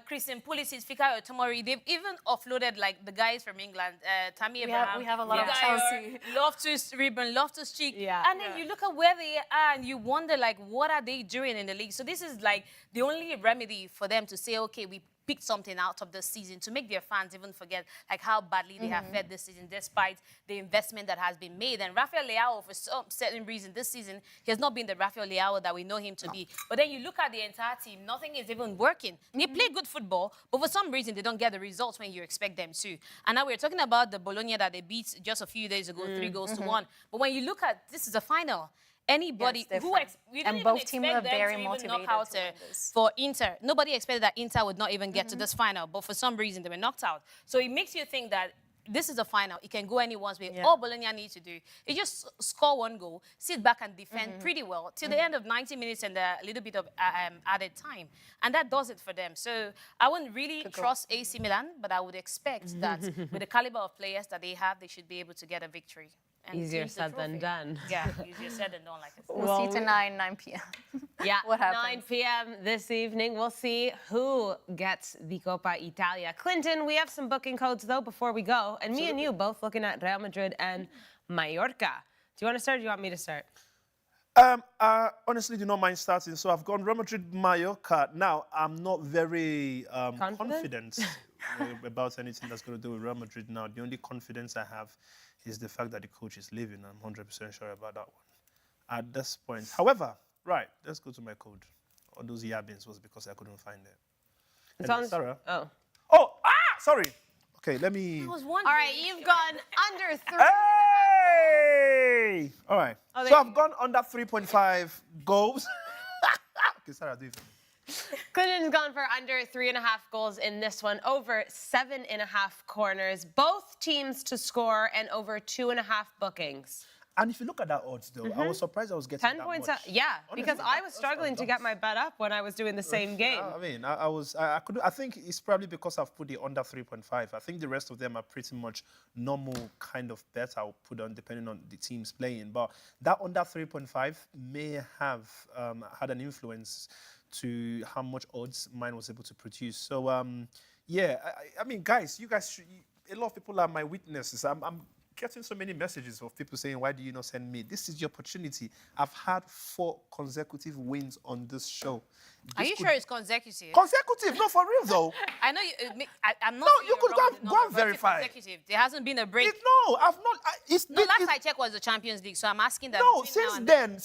Christian Pulisic, Fikayo Tomori, they've even offloaded like the guys from England, Tammy Abraham. We have a lot of Chelsea. Loftus-Cheek. Yeah. And then you look at where they are and you wonder, like, what are they doing in the league? So this is like the only remedy for them to say, okay, we picked something out of this season to make their fans even forget like how badly they have fared this season despite the investment that has been made. And Rafael Leao, for some certain reason this season, he has not been the Rafael Leao that we know him to be. But then you look at the entire team, nothing is even working. They play good football, but for some reason they don't get the results when you expect them to. And now we're talking about the Bologna that they beat just a few days ago, 3-1. But when you look at, this is a final. Anybody who we didn't and even both expect teams them are very to even motivated knock out to win this. for Inter. Nobody expected that Inter would not even get to this final, but for some reason they were knocked out. So it makes you think that this is a final. It can go anyone's way. All Bologna need to do is just score 1 goal, sit back and defend pretty well till the end of 90 minutes and a little bit of added time. And that does it for them. So I wouldn't really trust AC Milan, but I would expect that with the caliber of players that they have, they should be able to get a victory. Easier said than done. Yeah, easier said than done, like I said. We'll see tonight, 9 p.m. Yeah, what happens? 9 p.m. this evening. We'll see who gets the Coppa Italia. Clinton, we have some booking codes, though, before we go. And me and you both looking at Real Madrid and Mallorca. Do you want to start or do you want me to start? I honestly do not mind starting. So I've gone Real Madrid, Mallorca. Now, I'm not very confident about anything that's going to do with Real Madrid now. The only confidence I have is the fact that the coach is leaving. I'm 100% sure about that one at this point. However, right, let's go to my code. All those yabbings was because I couldn't find it. It's on Sarah? Oh. Sorry. Okay, let me... I was All wondering. right, you've gone under 3. Hey! All right. So I've gone under 3.5 goals. Okay, Sarah, do it for me. Clinton's gone for under 3.5 goals in this one, over 7.5 corners, both teams to score, and over 2.5 bookings. And if you look at that odds, though, I was surprised I was getting 10 that points. much. Yeah, Honestly, because I was struggling to get my bet up when I was doing the same game. I mean, I think it's probably because I've put the under 3.5. I think the rest of them are pretty much normal kind of bets I'll put on depending on the teams playing. But that under 3.5 may have had an influence to how much odds mine was able to produce. So, yeah, I mean, guys, a lot of people are my witnesses. I'm getting so many messages of people saying, why do you not send me? This is your opportunity. I've had 4 consecutive wins on this show. Are you sure it's consecutive? Consecutive? Not for real, though. I know I'm not. No, you could go and verify. Consecutive. There hasn't been a break. No, I've not. Last I checked was the Champions League, so I'm asking that. No, since then,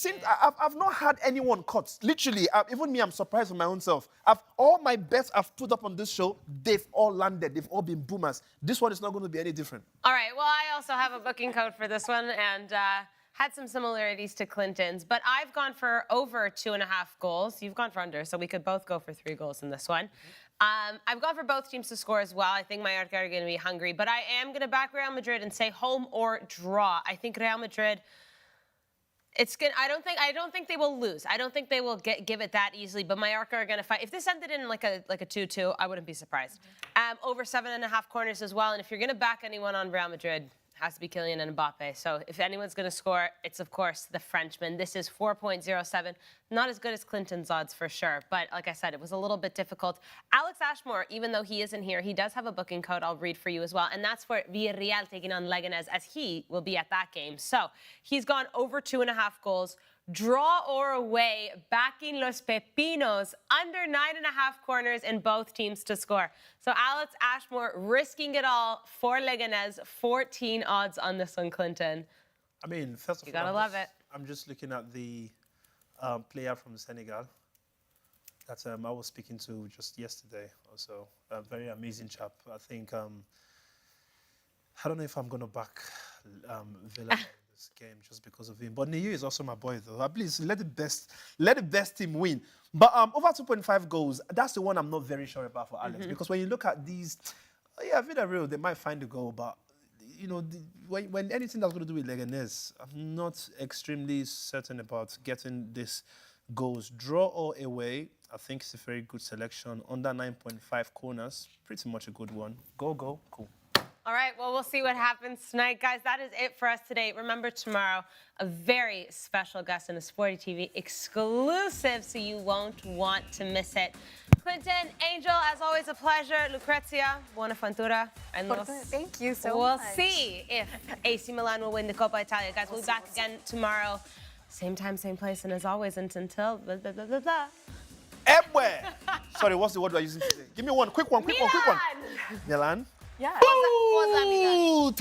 I've not had anyone cut. Literally, even me, I'm surprised with my own self. All my bets I've put up on this show, they've all landed. They've all been boomers. This one is not going to be any different. All right, well, I also have a booking code for this one, and had some similarities to Clinton's, but I've gone for over 2.5 goals. You've gone for under, so we could both go for 3 goals in this one. I've gone for both teams to score as well. I think Mallorca are going to be hungry, but I am going to back Real Madrid and say home or draw. I think Real Madrid, it's good. I don't think they will lose. I don't think they will give it that easily, but Mallorca are going to fight. If this ended in like a 2-2, I wouldn't be surprised. Over 7.5 corners as well, and if you're going to back anyone on Real Madrid, has to be Kylian and Mbappe. So if anyone's going to score, it's, of course, the Frenchman. This is 4.07. Not as good as Clinton's odds, for sure. But like I said, it was a little bit difficult. Alex Ashmore, even though he isn't here, he does have a booking code I'll read for you as well. And that's for Villarreal taking on Leganés, as he will be at that game. So he's gone over 2.5 goals. Draw or away, backing Los Pepinos under 9.5 corners in both teams to score. So Alex Ashmore risking it all for Leganés, 14 odds on this one, Clinton. I mean, first of all, you gotta love it. I'm just looking at the player from Senegal. that I was speaking to just yesterday also. A very amazing chap. I think, I don't know if I'm going to back Villa in this game just because of him. But Niyu is also my boy, though. Please, let the best team win. But over 2.5 goals, that's the one I'm not very sure about for Alex. Because when you look at these, Villarreal, they might find a goal, but you know, when anything that's going to do with Leganés, I'm not extremely certain about getting this goals. Draw or away, I think it's a very good selection. Under 9.5 corners, pretty much a good one. Go, cool. All right, well, we'll see what happens tonight. Guys, that is it for us today. Remember, tomorrow, a very special guest in a Sporty TV exclusive, so you won't want to miss it. Clinton, Angel, as always, a pleasure. Lucrezia, buona fortuna. And Thank you so we'll much. see if AC Milan will win the Coppa Italia. Guys, we'll be back again tomorrow. Same time, same place, and as always, until blah, blah, blah, blah, blah. Everywhere! Sorry, what's the word we're using today? Give me one, quick one. Milan? Yeah. Ooh,